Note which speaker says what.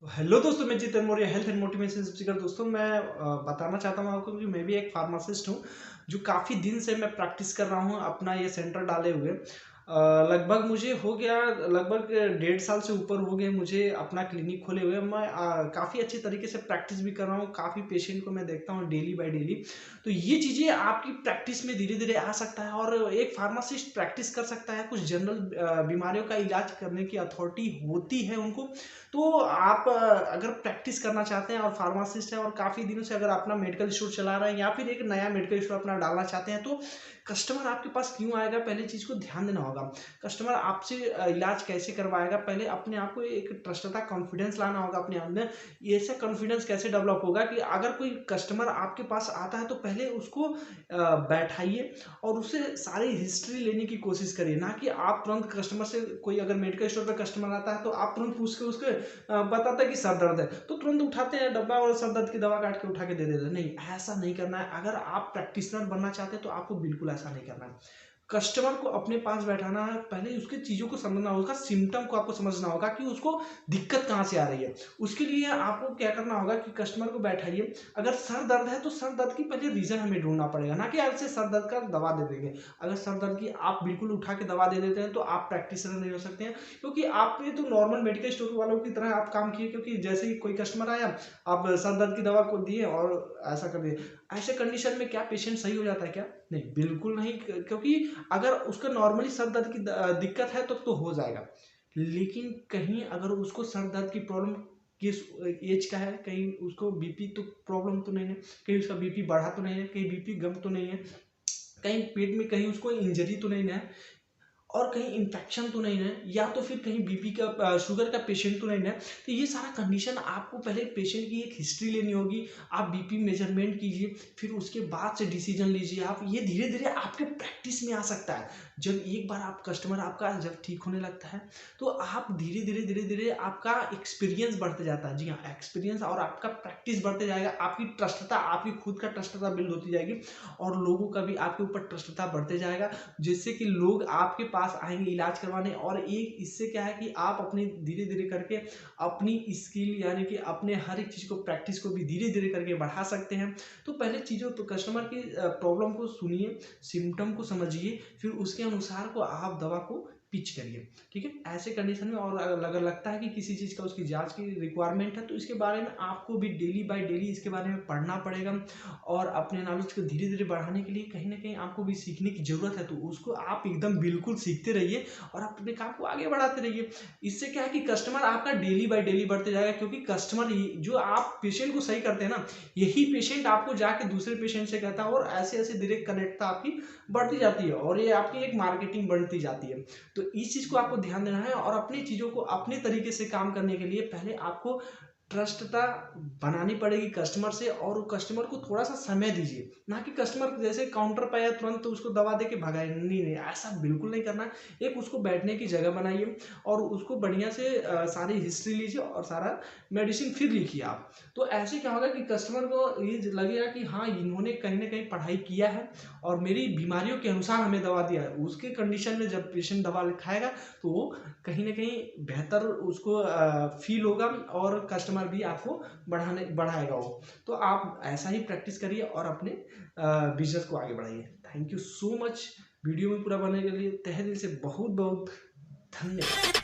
Speaker 1: Hello दोस्तों, मैं Jitendra Maurya, health and motivation speaker. दोस्तों मैं बताना चाहता हूँ आपको कि मैं भी एक फार्मासिस्ट हूँ जो काफ़ी दिन से मैं प्रैक्टिस कर रहा हूँ अपना ये सेंटर डाले हुए। लगभग मुझे हो गया, लगभग 1.5 साल से ऊपर हो गए मुझे अपना क्लिनिक खोले हुए। मैं काफ़ी अच्छी तरीके से प्रैक्टिस भी कर रहा हूँ, काफ़ी पेशेंट को मैं देखता हूँ डेली बाय डेली। तो ये चीज़ें आपकी प्रैक्टिस में धीरे धीरे आ सकता है और एक फार्मासिस्ट प्रैक्टिस कर सकता है। कुछ जनरल बीमारियों का इलाज करने की अथॉरिटी होती है उनको। तो आप अगर प्रैक्टिस करना चाहते हैं और फार्मासिस्ट हैं और काफ़ी दिनों से अगर अपना मेडिकल स्टोर चला रहे हैं या फिर एक नया मेडिकल स्टोर अपना डालना चाहते हैं, तो कस्टमर आपके पास क्यों आएगा, पहले चीज़ को ध्यान देना होगा। कस्टमर आपसे इलाज कैसे करवाएगा, पहले अपने आप को एक ट्रस्टता कॉन्फिडेंस लाना होगा अपने आप में। ये ऐसा कॉन्फिडेंस कैसे डेवलप होगा कि अगर कोई कस्टमर आपके पास आता है तो पहले उसको बैठाइए और उससे सारी हिस्ट्री लेने की कोशिश करिए। ना कि आप तुरंत कस्टमर से, कोई अगर मेडिकल स्टोर पर कस्टमर आता है तो आप तुरंत पूछ के उसके बताता है कि सर दर्द है तो तुरंत उठाते हैं डब्बा और सर दर्द की दवा काट के उठा के दे देते हैं। नहीं, ऐसा नहीं करना है। अगर आप प्रैक्टिशनर बनना चाहते हैं तो आपको बिल्कुल ऐसा नहीं करना है। कस्टमर को अपने पास बैठाना है, पहले उसके चीज़ों को समझना होगा, सिम्टम को आपको समझना होगा कि उसको दिक्कत कहाँ से आ रही है। उसके लिए आपको क्या करना होगा कि कस्टमर को बैठाइए। अगर सर दर्द है तो सर दर्द की पहले रीज़न हमें ढूंढना पड़ेगा, ना कि आपसे सर दर्द का दवा दे देंगे। अगर सर दर्द की आप बिल्कुल उठा के दवा दे देते हैं तो आप प्रैक्टिशनर नहीं हो सकते हैं, क्योंकि आपने तो नॉर्मल मेडिकल स्टोर वालों की तरह आप काम किए। क्योंकि जैसे ही कोई कस्टमर आया, आप सर दर्द की दवा को दिए और ऐसा कर दिए। ऐसे कंडीशन में क्या पेशेंट सही हो जाता है क्या? नहीं, बिल्कुल नहीं। क्योंकि अगर उसका नॉर्मली सर दर्द की दिक्कत है तो हो जाएगा। लेकिन कहीं अगर उसको सर दर्द की प्रॉब्लम किस एज का है, कहीं उसको बीपी तो प्रॉब्लम तो नहीं है, कहीं उसका बीपी बढ़ा तो नहीं है, कहीं बीपी कम तो नहीं है, कहीं पेट में कहीं उसको इंजरी तो नहीं है, और कहीं इन्फेक्शन तो नहीं है, या तो फिर कहीं बीपी का शुगर का पेशेंट तो नहीं है। तो ये सारा कंडीशन आपको पहले पेशेंट की एक हिस्ट्री लेनी होगी। आप बीपी मेजरमेंट कीजिए, फिर उसके बाद से डिसीजन लीजिए। आप ये धीरे धीरे आपके प्रैक्टिस में आ सकता है। जब एक बार आप कस्टमर आपका जब ठीक होने लगता है तो आप धीरे धीरे आपका एक्सपीरियंस बढ़ते जाता है। जी हाँ, एक्सपीरियंस और आपका प्रैक्टिस बढ़ते जाएगा। आपकी ट्रस्टता, आपकी खुद का ट्रस्टता बिल्ड होती जाएगी और लोगों का भी आपके ऊपर ट्रस्टता बढ़ते जाएगा, जिससे कि लोग आपके पास आएंगे इलाज करवाने। और एक इससे क्या है कि आप अपनी धीरे धीरे करके अपनी स्किल, यानी कि अपने हर एक चीज़ को, प्रैक्टिस को भी धीरे धीरे करके बढ़ा सकते हैं। तो पहले चीज़ों तो कस्टमर की प्रॉब्लम को सुनिए, सिम्टम को समझिए, फिर उसके अनुसार को आप दवा को पिच करिए। ठीक है, ऐसे कंडीशन में। और अगर लगता है कि किसी चीज़ का उसकी जांच की रिक्वायरमेंट है तो इसके बारे में आपको भी डेली बाय डेली इसके बारे में पढ़ना पड़ेगा। और अपने नॉलेज को धीरे धीरे बढ़ाने के लिए कहीं ना कहीं आपको भी सीखने की जरूरत है, तो उसको आप एकदम बिल्कुल सीखते रहिए और अपने काम को आगे बढ़ाते रहिए। इससे क्या है कि कस्टमर आपका डेली बाय डेली बढ़ते जाएगा, क्योंकि कस्टमर जो आप पेशेंट को सही करते हैं ना, यही पेशेंट आपको जाके दूसरे पेशेंट से कहता है और ऐसे ऐसे डायरेक्ट कनेक्टता आपकी बढ़ती जाती है और ये आपकी एक मार्केटिंग बढ़ती जाती है। तो इस चीज़ को आपको ध्यान देना है और अपनी चीज़ों को अपने तरीके से काम करने के लिए पहले आपको ट्रस्टता बनानी पड़ेगी कस्टमर से। और कस्टमर को थोड़ा सा समय दीजिए, ना कि कस्टमर जैसे काउंटर पर आया तुरंत तो उसको दवा दे के भगाए। नहीं नहीं, ऐसा बिल्कुल नहीं करना। एक उसको बैठने की जगह बनाइए और उसको बढ़िया से सारी हिस्ट्री लीजिए और सारा मेडिसिन फिर लिखिए आप। तो ऐसे क्या होगा कि कस्टमर को ये लगेगा कि हाँ, इन्होंने कहीं ना कहीं पढ़ाई किया है और मेरी बीमारियों के अनुसार हमें दवा दिया है। उसके कंडीशन में जब पेशेंट दवा खाएगा तो वो कहीं ना कहीं बेहतर उसको फील होगा और कस्टमर भी आपको बढ़ाएगा वो। तो आप ऐसा ही प्रैक्टिस करिए और अपने बिजनेस को आगे बढ़ाइए। Thank you so much. Video में पूरा बनने के लिए तहे दिल से बहुत बहुत धन्यवाद।